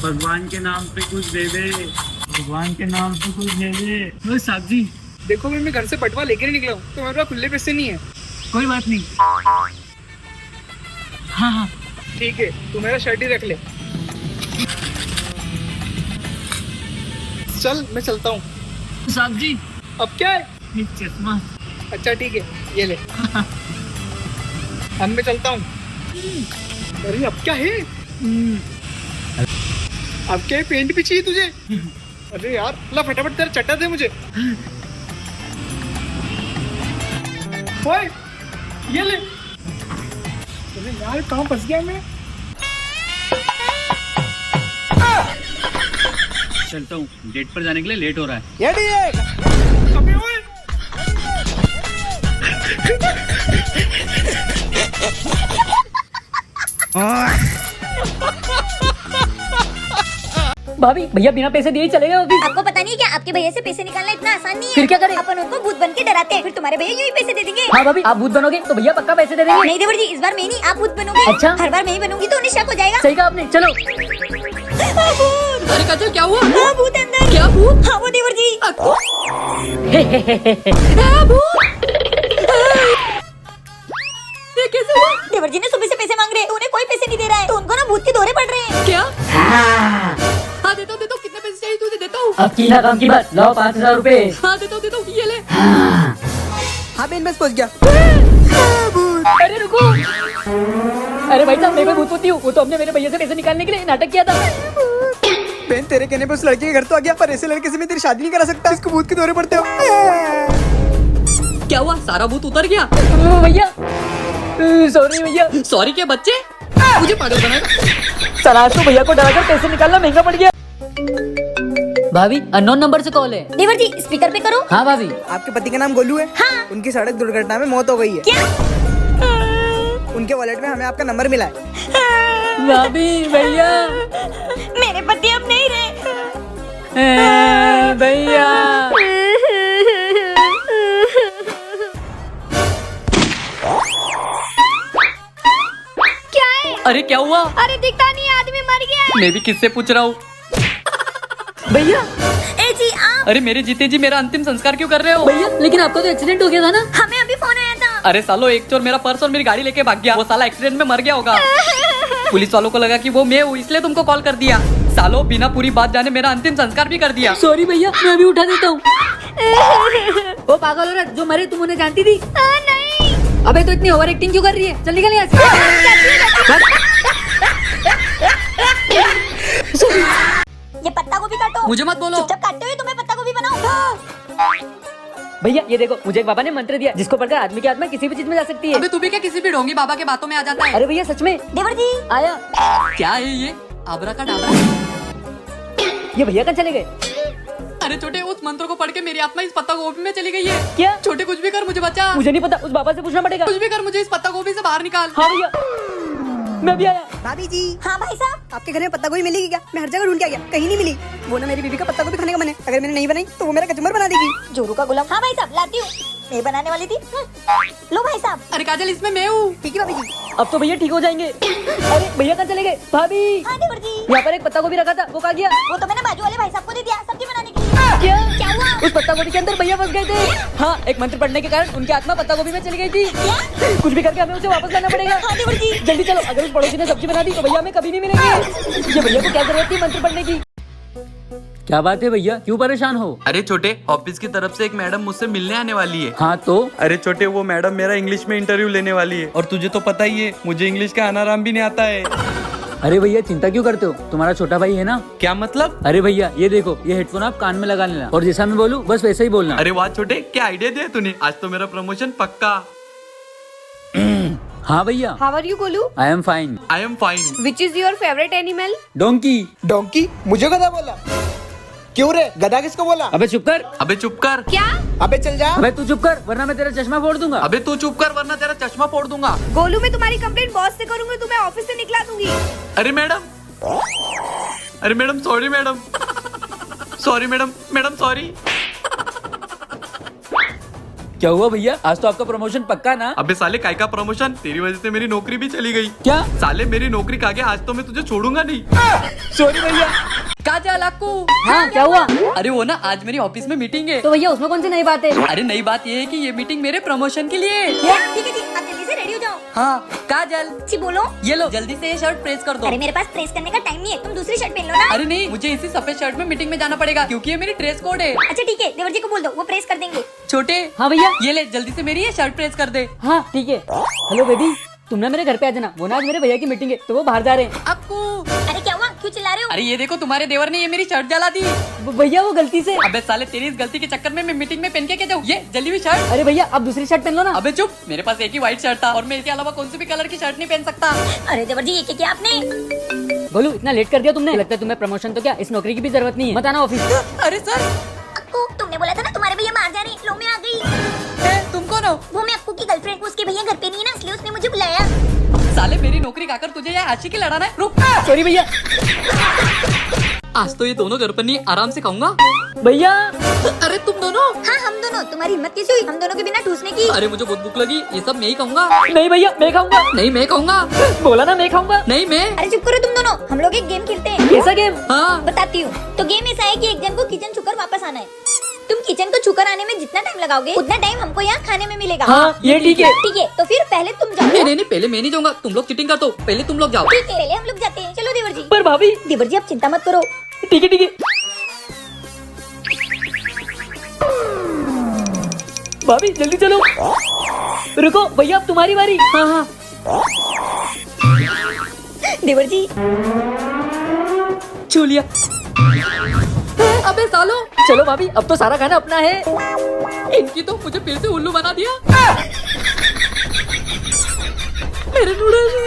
भगवान के नाम पे कुछ दे दे, भगवान के नाम पे कुछ दे दे। ओए साहब जी, देखो मैं घर से पटवा लेकर ही निकला हूँ, तो मेरे पास खुले पैसे नहीं है। कोई बात नहीं। हाँ हाँ ठीक है, तू मेरा शर्ट ही रख ले। चल मैं चलता हूँ। साहब जी, अब क्या है? एक चश्मा। अच्छा ठीक है, ये ले। अब मैं चलता हूँ। अरे अब क्या है? अब क्या है? पेंट भी चाहिए तुझे? अरे यार ला फटाफट तेरा चट्टा दे मुझे। ओए ये ले। अरे यार कहाँ फंस गया मैं? चलता हूँ, डेट पर जाने के लिए लेट हो रहा है। अबे ओए भाभी भैया बिना पैसे दिए ही चले गए ऑफिस। आपको पता नहीं है क्या आपके भैया से पैसे निकालना इतना आसान नहीं है। फिर क्या करें? अपन उनको भूत बन के डराते हैं, फिर तुम्हारे भैया यूं ही पैसे दे देंगे। हाँ भाभी, आप भूत बनोगे तो भैया पक्का पैसे दे देंगे। नहीं देवर जी, इस बार मैं नहीं, आप भूत बनोगे। अच्छा। हर बार मैं ही बनूंगी तो उन्हें शक हो जाएगा। सही कहा आपने, चलो। भूत। अरे काजल क्या हुआ? हाँ भूत अंदर। क्या भूत? हाँ वो देवर जी। ये कैसे हुआ? देवर जी ने सुबह से पैसे मांग रहे हैं, तो उन्हें कोई पैसे नहीं दे रहा है, तो उनको ना भूत के दौरे पड़ रहे हैं। क्या? हाँ देता हूँ, कितने पैसे चाहिए तुझे? देता हूँ। अब की ना काम की बात, लाओ 5,000 रूपए। हाँ देता हूँ, ये ले। हाँ मैं बस पहुँच गया। अरे रुको। अरे भाई साहब, मैं कोई भूत होती हूँ? वो तो हमने मेरे भैया से पैसे निकालने के लिए नाटक किया था। बहन तेरे कहने पे उस लड़के के घर तो आ गया, पर ऐसे लड़के से मैं तेरी शादी नहीं करा सकता, इसको भूत के दौरे पड़ते हो। क्या हुआ? सारा भूत उतर गया? भैया सॉरी भैया। सॉरी क्या बच्चे? मुझे पागल बनाएगा। साला आज तो भैया को डराकर पैसे निकालना महंगा पड़ गया। भाभी अननोन नंबर से कॉल है। देवर जी स्पीकर पे करो। हाँ भाभी। आपके पति का नाम गोलू है? हाँ। उनकी सड़क दुर्घटना में मौत हो गई है। क्या? उनके वॉलेट में हमें आपका नंबर मिला है। भाभी भैया। मेरे पति अब नहीं रहे। भैया। क्या है? अरे क्या हुआ? अरे दिखता नहीं, आदमी मर गया है। मैं भी किससे पूछ रहा हूँ? भैया। ए जी आप। अरे मेरे जीते जी मेरा अंतिम संस्कार क्यों कर रहे हो? भैया लेकिन आपका तो एक्सीडेंट हो गया था ना? हमें अभी फोन आया था। अरे सालो, एक चोर मेरा पर्स और मेरी गाड़ी लेके भाग गया। वो साला एक्सीडेंट में मर गया होगा। पुलिस वालों को लगा कि वो मैं हूँ, इसलिए तुमको कॉल कर दिया। सालो बिना पूरी बात जाने मेरा अंतिम संस्कार भी कर दिया। सॉरी भैया, मैं अभी उठा देता हूँ। वो पागल औरत जो मरे तुम उन्हें जानती थी? नहीं। अबे तो इतनी ओवर एक्टिंग क्यों कर रही है? चल निकल यहाँ से। ये पत्ता गोभी काटो। मुझे मत बोलो। चुपचाप काटते हुए तुम्हें पत्ता गोभी बनाओ। भैया ये देखो, मुझे एक बाबा ने मंत्र दिया जिसको पढ़कर आदमी की आत्मा किसी भी चीज में जा सकती है। अबे तू भी क्या किसी भी ढोंगी बाबा के बातों में आ जाता है? अरे भैया सच में देवर जी आया। क्या है ये? आबरा का डाबरा? ये भैया कहाँ चले गए? अरे छोटे, उस मंत्र को पढ़ के मेरी आत्मा इस पत्ता गोभी में चली गई है। क्या? छोटे कुछ भी कर, मुझे बचा। मुझे नहीं पता, उस बाबा से पूछना पड़ेगा। कुछ भी कर, मुझे इस पत्ता गोभी से बाहर निकाल। हाँ भैया, मैं भी आया। भाभी जी, हाँ भाई साहब। आपके घर में पत्ता गोभी मिलेगी क्या? मैं हर जगह ढूंढ के आ गया, कहीं नहीं मिली। वो ना मेरी बीबी का पत्ता गोभी खाने का मन है, अगर मैंने नहीं बनाई तो वो मेरा कचुम्बर बना देगी। जोरू का गुलाम। हाँ भाई साहब लाती हूँ, मैं बनाने वाली थी। लो भाई साहब। अरे काजल, इसमें मैं हूँ। ठीक है भाभी जी। अब तो भैया ठीक हो जाएंगे। अरे भैया कहाँ चले गए? भाभी हाँ देवर जी। यहाँ पर एक पत्ता गोभी रखा था, वो कहाँ गया? वो तो मैंने बाजू वाले भाई साहब को दे दिया सब्जी बनाने के लिए। क्या? क्या हुआ? उस पत्ता गोभी के अंदर भैया फंस गए थे। हाँ, एक मंत्र पढ़ने के कारण उनकी आत्मा पत्ता गोभी में चली गई थी। कुछ भी करके हमें उसे वापस लाना पड़ेगा। हाँ देवर जी। जल्दी चलो, अगर उस पड़ोसी ने सब्जी बना दी तो भैया हमें कभी नहीं मिलेंगे। ये भैया को क्या जरूरत थी मंत्र पढ़ने की? क्या बात है भैया, क्यों परेशान हो? अरे छोटे, ऑफिस की तरफ से एक मैडम मुझसे मिलने आने वाली है। हाँ तो? अरे छोटे, वो मैडम मेरा इंग्लिश में इंटरव्यू लेने वाली है, और तुझे तो पता ही है मुझे इंग्लिश का आनाराम भी नहीं आता है। अरे भैया चिंता क्यों करते हो, तुम्हारा छोटा भाई है ना। क्या मतलब? अरे भैया ये देखो, ये हेडफोन आप कान में लगा लेना और जैसा मैं बोलूँ बस वैसे ही बोलना। अरे वाह छोटे, क्या आइडिया दिया तूने, आज तो मेरा प्रमोशन पक्का। हाँ भैया। How are you, Golu? I am fine. I am fine. Which is your favorite animal? Donkey. Donkey? मुझे गधा बोला? क्यों रे, गधा किसको बोला? अबे चुप कर। अबे चुप कर। क्या? अबे चल जा। अबे तू चुप कर, वरना मैं तेरा चश्मा फोड़ दूंगा। अबे तू चुप कर, वरना तेरा चश्मा फोड़ दूंगा। गोलू, मैं तुम्हारी कंप्लेंट बॉस से करूंगी, तुम्हें ऑफिस से निकला दूंगी। अरे मैडम, अरे madam sorry madam, sorry madam, madam sorry. क्या हुआ भैया, आज तो आपका प्रमोशन पक्का ना? अबे साले काय का प्रमोशन, तेरी वजह से मेरी नौकरी भी चली गई। क्या? साले मेरी नौकरी खा गया, आज तो मैं तुझे छोड़ूंगा नहीं। सॉरी भैया। काजल अक्कू। हाँ क्या हुआ? अरे वो ना आज मेरी ऑफिस में मीटिंग है। तो भैया उसमें कौन सी नई बात है? अरे नई बात ये है कि ये मीटिंग मेरे प्रमोशन के लिए है। ठीक है जी, आप जल्दी से रेडी हो जाओ। हाँ काजल जी बोलो। ये लो जल्दी से ये शर्ट प्रेस कर दो। अरे मेरे पास प्रेस करने का टाइम नहीं है, तुम दूसरी शर्ट पहन लो ना। अरे नहीं, मुझे इसी सफेद शर्ट में मीटिंग में जाना पड़ेगा क्योंकि ये मेरी ड्रेस कोड है। अच्छा ठीक है, देवर जी को बोल दो, वो प्रेस कर देंगे। छोटे। हाँ भैया। ये ले जल्दी से मेरी ये शर्ट प्रेस कर दे। हाँ ठीक है। हेलो बेबी, तुम ना मेरे घर पे आ जाना, वो ना आज मेरे भैया की मीटिंग है तो वो बाहर जा रहे हैं। अक्कू। अरे क्या हुआ, क्यों चिल्ला रहे हो? अरे ये देखो तुम्हारे देवर ने ये मेरी शर्ट जला दी। भैया वो गलती से। अबे साले तेरी इस गलती के चक्कर में मैं मीटिंग में पहन के क्या जाऊँ? ये जली हुई शर्ट। अरे भैया आप दूसरी शर्ट पहन लो ना। अबे चुप, मेरे पास एक ही व्हाइट शर्ट था और मैं इसके अलावा कौन सी भी कलर की शर्ट नहीं पहन सकता। अरे देवर जी, ये क्या किया आपने? बोलू इतना लेट कर दिया तुमने, लगता है तुम्हें प्रमोशन तो क्या इस नौकरी की भी जरूरत नहीं है, मत आना ऑफिस। अरे सर। अक्कू, तुमने बोला था ना तुम्हारे भैया बाहर जा रहे हैं, लो मैं आ गई। तुम कौन हो? वो मैं अक्कू की गर्लफ्रेंड, उसके भैया घर पे नहीं है ना, इसलिए उसने मुझे बुलाया। साले मेरी नौकरी खाकर तुझे यहाँ आशिकी लड़ाना है? रुक। सॉरी भैया। आज तो ये दोनों घर पर नहीं, आराम से खाऊंगा। भैया। अरे तुम दोनों? हाँ हम दोनों, तुम्हारी हिम्मत कैसे हुई हम दोनों के बिना ठूसने की? अरे मुझे बहुत भूख लगी, ये सब मैं ही खाऊंगा। नहीं भैया मैं खाऊंगा। नहीं मैं खाऊंगा। बोला ना मैं खाऊंगा। नहीं मैं। अरे चुप करो तुम दोनों, हम लोग एक गेम खेलते हैं। कैसा गेम? हाँ बताती हूँ। तो गेम ऐसा है कि एक जन को किचन छूकर वापस आना है। तुम किचन को छूकर आने में जितना टाइम लगाओगे उतना टाइम हमको यहाँ खाने में मिलेगा। हाँ ये ठीक है। ठीक है, तो फिर पहले तुम जाओ। नहीं नहीं, पहले मैं नहीं जाऊंगा, तुम लोग चीटिंग कर दो, पहले तुम लोग जाओ। ठीक है, पहले हम लोग जाते हैं। चलो देवर जी। पर भाभी। देवर जी आप चिंता मत करो। ठीक है ठीक है। भाभी जल्दी चलो। रुको भैया अब तुम्हारी बारी। हाँ हाँ। देवर जी। छू लिया। अबे सालो, चलो भाभी अब तो सारा खाना अपना है। इनकी तो मुझे फिर से उल्लू बना दिया। मेरे नूडल्स।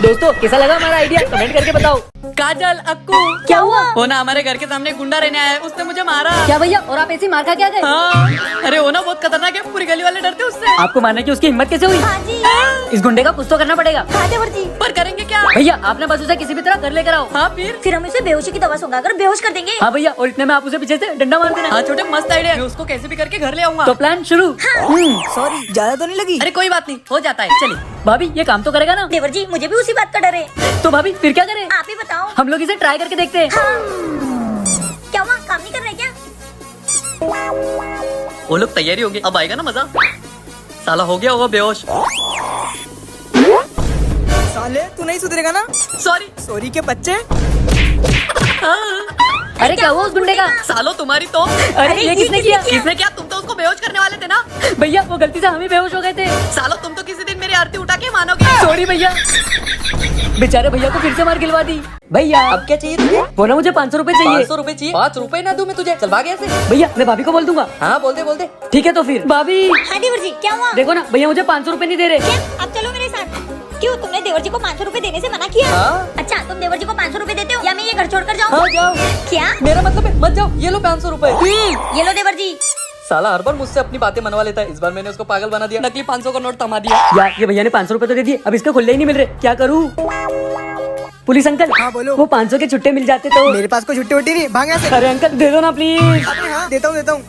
दोस्तों कैसा लगा हमारा आइडिया, कमेंट करके बताओ। काजल अक्कू। क्या हुआ? वो ना हमारे घर के सामने गुंडा रहने आया है, उसने मुझे मारा। क्या भैया, और आप ऐसी मार खा क्या गए? हाँ। अरे वो ना बहुत खतरनाक है, पूरी गली वाले डरते उससे। आपको मारने की उसकी हिम्मत कैसे हुई? हाँ जी। इस गुंडे का कुछ तो करना पड़ेगा। हाँ देवर जी। पर करेंगे क्या? भैया आपने बस उसे किसी भी तरह घर लेकर आओ। हाँ फिर हम इसे बेहोशी की दवा सुंघा कर बेहोश कर देंगे। हाँ भैया, और इतने में आप उसे पीछे से डंडा मार देना। हाँ छोटे, मस्त आइडिया, मैं उसको कैसे भी करके घर ले आऊंगा। तो प्लान शुरू। सॉरी, ज्यादा तो नहीं लगी? अरे कोई बात नहीं, हो जाता है। चलिए भाभी ये काम तो करेगा ना? देवर जी मुझे भी उसी बात का डर है। तो भाभी फिर क्या करें? आप ही बताओ। हम लोग इसे ट्राई करके देखते हैं। क्या हुआ, काम नहीं कर रहे क्या? वो लोग तैयारी होंगे, अब आएगा ना मजा। साला हो गया होगा बेहोश। साले तू नहीं सुधरेगा ना? सॉरी। सॉरी के बच्चे। अरे क्या हुआ उस गुंडे का? सालो तुम्हारी तो। अरे ये किसने किया? किसने क्या? तुम तो उसको बेहोश करने वाले थे ना। भैया वो गलती से हम ही बेहोश हो गए थे। सालो तुम तो किसी दिन मेरी आरती उठा के मानोगे। सॉरी भैया। बेचारे भैया को फिर से मार गिलवा दी। भैया अब क्या चाहिए तुझे? वो ना मुझे 500 रुपए चाहिए। 500 रुपए चाहिए? 5 रुपए ना दूं मैं तुझे? चल भाग यहाँ से। भैया मैं भाभी को बोल दूंगा। हाँ बोल दे बोल दे। ठीक है तो फिर भाभी। हाँ देवर जी, क्या हुआ? देखो ना भैया मुझे 500 रुपए नहीं दे रहे। क्या? अब चलो मेरे साथ। क्यों, तुमने देवर जी को 500 रुपए देने से मना किया? हाँ। अच्छा, तुम देवर जी को 500 रुपए देते हो या मैं ये घर छोड़कर जाऊँ? हाँ जाओ। क्या? मेरा मतलब है मत जाओ, ये लो 500 रुपए। ये लो देवर जी। साला हर बार मुझसे अपनी बातें मनवा लेता है, इस बार मैंने उसको पागल बना दिया, नकली 500 का नोट थमा दिया। यार ये भैया ने 500 रुपए तो दे दिए, अब इसके खुले ही नहीं मिल रहे, क्या करूँ? Police uncle. हाँ, बोलो। वो 500 के छुट्टे मिल जाते तो। मेरे पास कोई छुट्टी वुट्टी नहीं, भाग यहाँ से। अरे अंकल दे दो ना प्लीज। अबे हाँ, देता हूँ।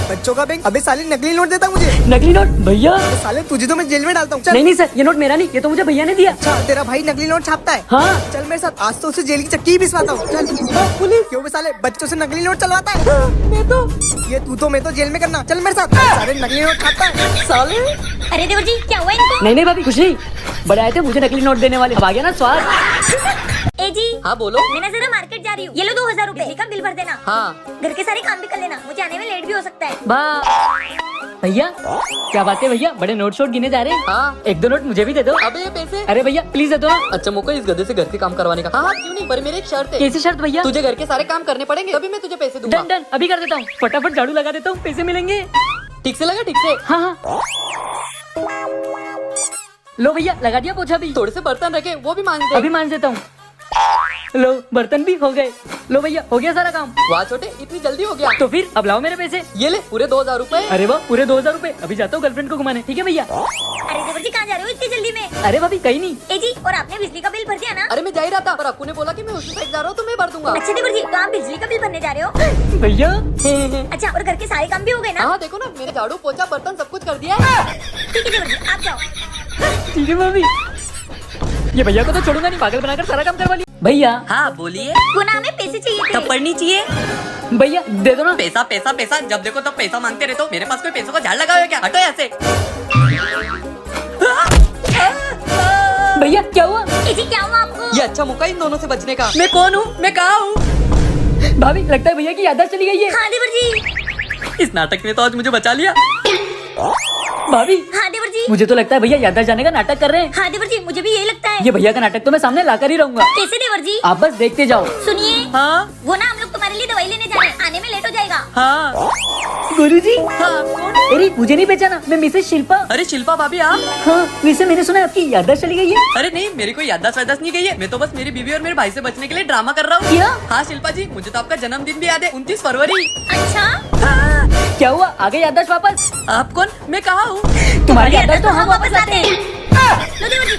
बच्चों का बैंक। अबे साले नकली नोट देता मुझे। नकली नोट? भैया साले तुझे तो मैं जेल में डालता हूँ। चल। नहीं सर, ये नोट मेरा नहीं, ये तो मुझे भैया ने दिया। अच्छा, तेरा भाई नकली नोट छापता है? हाँ। चल मेरे साथ, आज तो उसे जेल की चक्की ही पिसवाता हूँ। चल। पुलिस क्यों बे साले बच्चों से नकली नोट चलवाता है? मैं तो ये तू तो मैं तो जेल में करना। चल मेरे साथ। सारे नकली नोट छापता है साले। अरे देवर जी क्या हुआ इनको? नहीं भाभी कुछ नहीं, बड़े आए थे मुझे नकली नोट देने वाले, अब आ गया ना स्वाद। ए जी। हाँ बोलो। मैं ना जरा मार्केट जा रही हूँ, ये लो 2000 रुपए का बिल भर देना। हाँ। घर के सारे काम भी कर लेना, मुझे आने में लेट भी हो सकता है। भैया क्या बात है भैया, बड़े नोट शोट गिने जा रहे हैं। हाँ। एक दो नोट मुझे भी दे दो। अबे ये पैसे। अरे भैया प्लीज दे दो ना। अच्छा मौका इस गधे से घर के काम करवाने का। हाँ क्यों नहीं, पर मेरी एक शर्त है। कैसी शर्त भैया? तुझे घर के सारे काम करने पड़ेंगे, तभी मैं तुझे पैसे दूंगा। डन डन, अभी कर देता हूँ, फटाफट झाड़ू लगा देता हूँ, पैसे मिलेंगे। ठीक से लगा? ठीक से। हाँ। लो भैया लगा दिया पोछा भी। थोड़े से बर्तन रखे, वो भी मांग दे। अभी मान देता हूँ। लो बर्तन भी हो गए। लो भैया हो गया सारा काम। वाह छोटे, इतनी जल्दी हो गया। तो फिर अब लाओ मेरे पैसे। ये ले पूरे 2000 रुपए। अरे वाह पूरे 2000 रुपए। अभी जाता हूँ गर्लफ्रेंड को घुमाने। ठीक है भैया। अरे देवर जी कहाँ जा रहे हो इतनी जल्दी में? अरे भाभी कहीं नहीं। ए जी, और आपने बिजली का बिल भर दिया ना? अरे मैं जा ही रहा था, पर अक्कू ने बोला कि मैं उसी साइड जा रहा हूँ, तो मैं भर दूंगा। अच्छा देवर जी, तो आप बिजली का बिल भरने जा रहे हो? भैया अच्छा, और घर के सारे काम भी हो गए ना? हाँ देखो ना, मैंने झाड़ू पोछा बर्तन सब कुछ कर दिया है। ठीक है देवर जी, आप जाओ। ठीक है भाभी। ये भैया को तो छोड़ूंगा नहीं, पागल बनाकर सारा काम करवा लिया। भैया हाँ बोलिए। वो ना हमें पैसे चाहिए थे। पढ़नी चाहिए। भैया दे दो ना। पैसा पैसा पैसा, जब देखो तब पैसा मांगते रहते हो। मेरे पास कोई पैसों का झाड़ लगा हुआ है क्या? हटो यहाँ से। भैया क्या हुआ? ए जी क्या हुआ आपको? ये अच्छा मौका इन दोनों से बचने का। मैं कौन हूँ? मैं कहाँ हूँ? भाभी लगता है भैया की याददाश्त चली गई है। हाँ देवर जी। इस नाटक ने तो आज मुझे बचा लिया। भाभी हाँ देवर जी। मुझे तो लगता है भैया याददाश्त जाने का नाटक कर रहे हैं। हाँ देवर जी, मुझे भी यही लगता है। ये भैया का नाटक तो मैं सामने लाकर ही रहूंगा। कैसे देवर जी? आप बस देखते जाओ। सुनिए, हाँ वो ना हम लोग तुम्हारे लिए दवाई लेने जा रहे हैं, आने में लेट हो जाएगा। हाँ गुरु जी। हाँ कौन? अरे मुझे नहीं पहचाना, मैं मिसेस शिल्पा। अरे शिल्पा भाभी आप? हाँ वैसे मैंने सुना है आपकी याददाश्त चली गई है। अरे नहीं, मेरी कोई याददाश्त वाददाश्त नहीं गई है। मैं तो बस मेरी बीवी और मेरे भाई से बचने के लिए ड्रामा कर रहा हूँ। क्या? हाँ शिल्पा जी, मुझे तो आपका जन्मदिन भी याद है, 29 फरवरी। अच्छा, क्या हुआ, आ गई याददाश्त वापस? आप कौन? मैं कहाँ हूँ? तुम्हारी याददाश्त तो हम वापस आते हैं। लो देवर जी,